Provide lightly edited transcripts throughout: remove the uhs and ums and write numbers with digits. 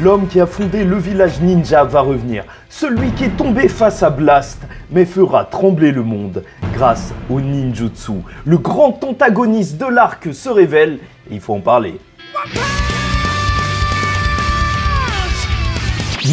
L'homme qui a fondé le village ninja va revenir. Celui qui est tombé face à Blast, mais fera trembler le monde grâce au ninjutsu. Le grand antagoniste de l'arc se révèle et il faut en parler.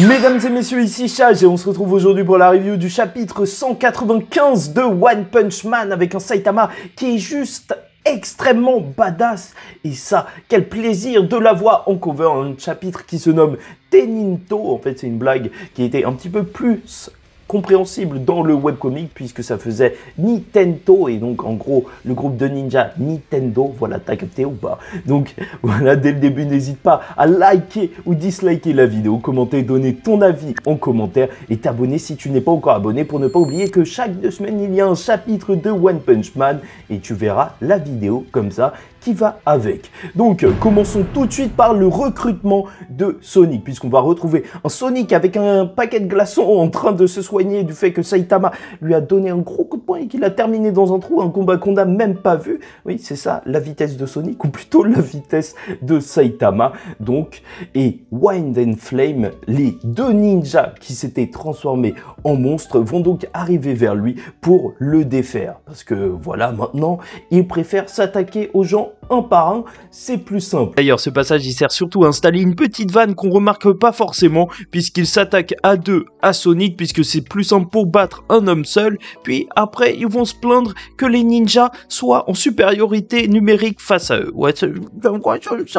Mesdames et messieurs, ici Chage et on se retrouve aujourd'hui pour la review du chapitre 195 de One Punch Man avec un Saitama qui est juste extrêmement badass. Et ça, quel plaisir de l'avoir en cover, un chapitre qui se nomme Teninto. En fait, c'est une blague qui était un petit peu plus compréhensible dans le webcomic puisque ça faisait Nintendo et donc en gros le groupe de ninja Nintendo. Voilà, t'as capté ou pas? Donc voilà, dès le début, n'hésite pas à liker ou disliker la vidéo, commenter, donner ton avis en commentaire et t'abonner si tu n'es pas encore abonné pour ne pas oublier que chaque 2 semaines il y a un chapitre de One Punch Man et tu verras la vidéo comme ça qui va avec. Donc commençons tout de suite par le recrutement de Sonic, puisqu'on va retrouver un Sonic avec un paquet de glaçons en train de se soigner du fait que Saitama lui a donné un gros coup de poing et qu'il a terminé dans un trou, un combat qu'on n'a même pas vu. Oui, c'est ça, la vitesse de Sonic, ou plutôt la vitesse de Saitama. Donc, et Wind and Flame, les 2 ninjas qui s'étaient transformés en monstres, vont donc arriver vers lui pour le défaire. Parce que voilà, maintenant, il préfère s'attaquer aux gens un par un, c'est plus simple. D'ailleurs, ce passage, il sert surtout à installer une petite vanne qu'on remarque pas forcément, puisqu'il s'attaque à 2 à Sonic, puisque c'est plus simple pour battre un homme seul, puis après, ils vont se plaindre que les ninjas soient en supériorité numérique face à eux. Ouais, c'est un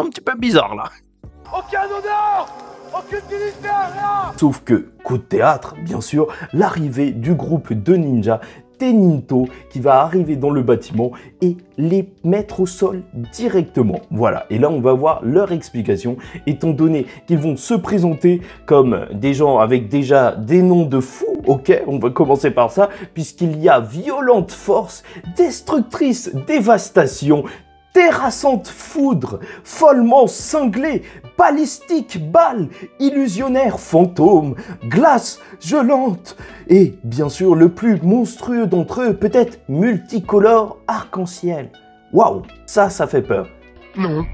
petit peu bizarre, là. Aucun honneur, aucune dignité, rien. Sauf que, coup de théâtre, bien sûr, l'arrivée du groupe de ninjas Teninto qui va arriver dans le bâtiment et les mettre au sol directement. Voilà, et là on va voir leur explication, étant donné qu'ils vont se présenter comme des gens avec déjà des noms de fous. Ok, on va commencer par ça, puisqu'il y a violente force, destructrice dévastation, terrassante foudre, follement cinglée, balistique balle, illusionnaire fantôme, glace gelante et bien sûr le plus monstrueux d'entre eux, peut-être multicolore arc-en-ciel. Waouh, ça fait peur. Non.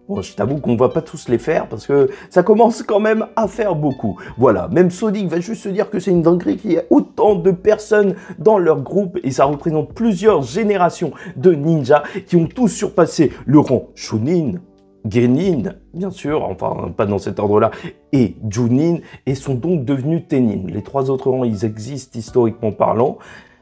Bon, je t'avoue qu'on va pas tous les faire parce que ça commence quand même à faire beaucoup. Voilà, même Sonic va juste se dire que c'est une dinguerie qu'il y a autant de personnes dans leur groupe et ça représente plusieurs générations de ninjas qui ont tous surpassé le rang Chunin, Genin, bien sûr, enfin pas dans cet ordre-là, et Junin, et sont donc devenus Tenin. Les 3 autres rangs, ils existent historiquement parlant,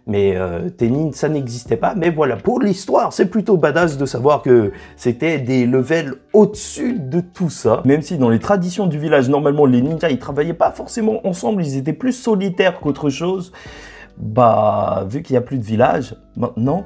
mais Tenin, ça n'existait pas. Mais voilà, pour l'histoire, c'est plutôt badass de savoir que c'était des levels au-dessus de tout ça. Même si dans les traditions du village, normalement, les ninjas, ils travaillaient pas forcément ensemble, ils étaient plus solitaires qu'autre chose. Bah, vu qu'il n'y a plus de village, maintenant,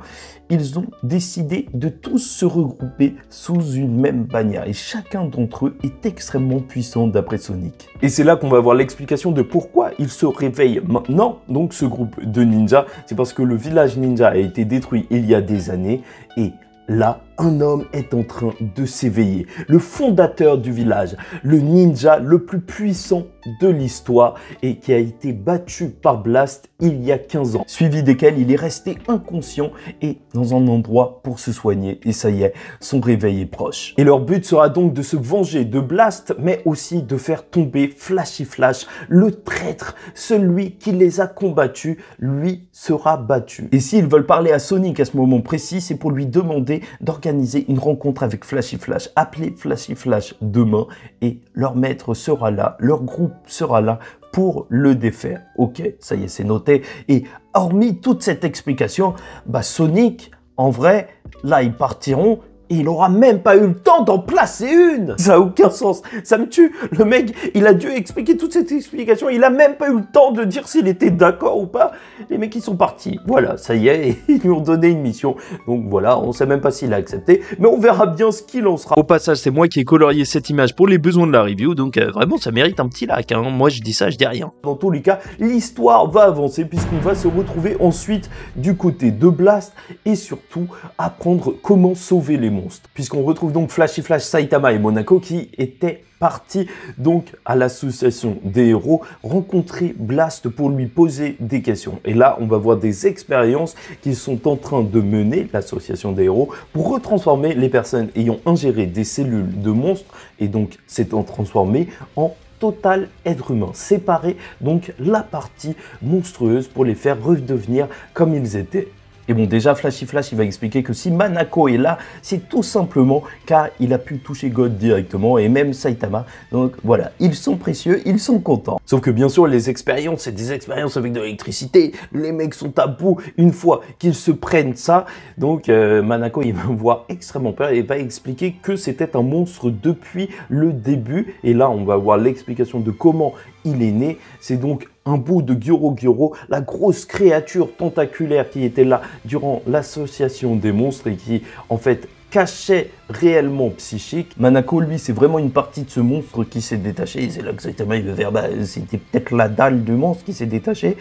ils ont décidé de tous se regrouper sous une même bannière. Et chacun d'entre eux est extrêmement puissant d'après Sonic. Et c'est là qu'on va voir l'explication de pourquoi ils se réveillent maintenant. Donc ce groupe de ninjas, c'est parce que le village ninja a été détruit il y a des années. Et là, un homme est en train de s'éveiller. Le fondateur du village, le ninja le plus puissant de l'histoire et qui a été battu par Blast il y a 15 ans. Suivi desquels il est resté inconscient et dans un endroit pour se soigner. Et ça y est, son réveil est proche. Et leur but sera donc de se venger de Blast, mais aussi de faire tomber Flashy Flash, le traître, celui qui les a combattus, lui sera battu. Et s'ils veulent parler à Sonic à ce moment précis, c'est pour lui demander d'organiser une rencontre avec Flashy Flash. Appelez Flashy Flash demain et leur maître sera là, leur groupe sera là pour le défaire. Ok, ça y est, c'est noté. Et hormis toute cette explication, bah Sonic, en vrai, là ils partiront. Et il aura même pas eu le temps d'en placer une. Ça a aucun sens. Ça me tue. Le mec, il a dû expliquer toute cette explication. Il a même pas eu le temps de dire s'il était d'accord ou pas. Les mecs, ils sont partis. Voilà, ça y est. Ils lui ont donné une mission. Donc voilà, on sait même pas s'il a accepté. Mais on verra bien ce qu'il en sera. Au passage, c'est moi qui ai colorié cette image pour les besoins de la review. Donc vraiment, ça mérite un petit like. Hein. Moi, je dis ça, je dis rien. Dans tous les cas, l'histoire va avancer puisqu'on va se retrouver ensuite du côté de Blast et surtout apprendre comment sauver les monstres. Puisqu'on retrouve donc Flashy Flash, Saitama et Monaco qui étaient parti donc à l'association des héros rencontrer Blast pour lui poser des questions. Et là, on va voir des expériences qu'ils sont en train de mener, l'association des héros, pour retransformer les personnes ayant ingéré des cellules de monstres et donc s'étant transformées en total être humain, séparer donc la partie monstrueuse pour les faire redevenir comme ils étaient. Et bon, déjà, Flashy Flash, il va expliquer que si Manako est là, c'est tout simplement car il a pu toucher God directement et même Saitama. Donc voilà, ils sont précieux, ils sont contents. Sauf que bien sûr, les expériences, c'est des expériences avec de l'électricité. Les mecs sont à bout une fois qu'ils se prennent ça. Donc Manako, il va voir extrêmement peur et va expliquer que c'était un monstre depuis le début. Et là, on va voir l'explication de comment il est né. C'est donc un bout de Gyoro Gyoro, la grosse créature tentaculaire qui était là durant l'association des monstres et qui, en fait, cachait réellement Psychique. Manako, lui, c'est vraiment une partie de ce monstre qui s'est détaché. Et c'est là que Saitama, il veut faire, bah, c'était peut-être la dalle du monstre qui s'est détachée.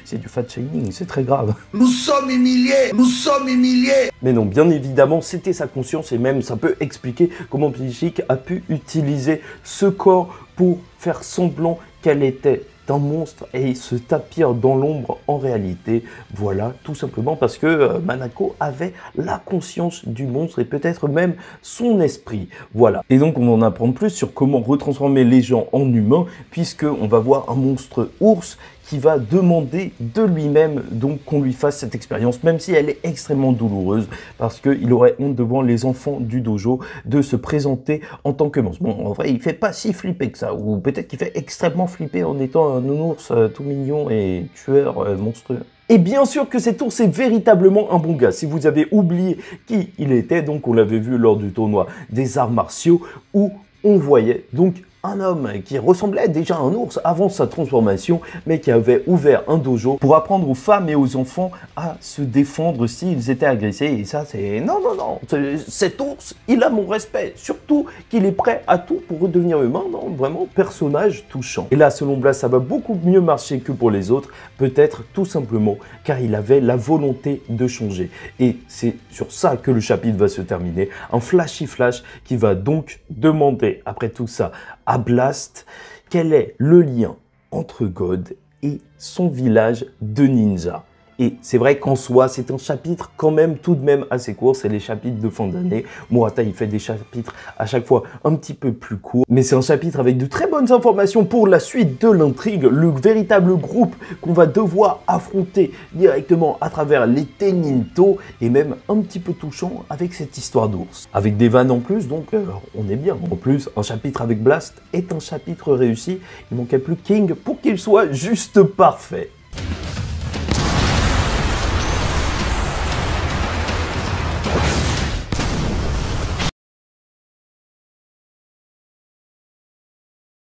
C'est du fat shaming, c'est très grave. Nous sommes humiliés, nous sommes humiliés. Mais non, bien évidemment, c'était sa conscience et même ça peut expliquer comment Psychique a pu utiliser ce corps pour faire semblant qu'elle était un monstre et se tapir dans l'ombre en réalité. Voilà, tout simplement parce que Manako avait la conscience du monstre et peut-être même son esprit. Voilà. Et donc on va en apprendre plus sur comment retransformer les gens en humains puisque on va voir un monstre ours qui va demander de lui-même donc qu'on lui fasse cette expérience, même si elle est extrêmement douloureuse, parce qu'il aurait honte devant les enfants du dojo de se présenter en tant que monstre. Bon, en vrai, il fait pas si flipper que ça, ou peut-être qu'il fait extrêmement flipper en étant un nounours tout mignon et tueur monstrueux. Et bien sûr que cet ours est véritablement un bon gars. Si vous avez oublié qui il était, donc on l'avait vu lors du tournoi des arts martiaux, où on voyait donc un homme qui ressemblait déjà à un ours avant sa transformation, mais qui avait ouvert un dojo pour apprendre aux femmes et aux enfants à se défendre s'ils étaient agressés. Et ça, c'est... Non, non, non. Cet ours, il a mon respect. Surtout qu'il est prêt à tout pour redevenir humain. Non, vraiment, personnage touchant. Et là, selon Blast, ça va beaucoup mieux marcher que pour les autres. Peut-être tout simplement car il avait la volonté de changer. Et c'est sur ça que le chapitre va se terminer. Un Flashy Flash qui va donc demander, après tout ça, à Blast, quel est le lien entre God et son village de ninja. Et c'est vrai qu'en soi, c'est un chapitre quand même tout de même assez court. C'est les chapitres de fin d'année. Murata, il fait des chapitres à chaque fois un petit peu plus courts. Mais c'est un chapitre avec de très bonnes informations pour la suite de l'intrigue. Le véritable groupe qu'on va devoir affronter directement à travers les Teninto. Et même un petit peu touchant avec cette histoire d'ours. Avec des vannes en plus, donc on est bien. En plus, un chapitre avec Blast est un chapitre réussi. Il manquait plus King pour qu'il soit juste parfait.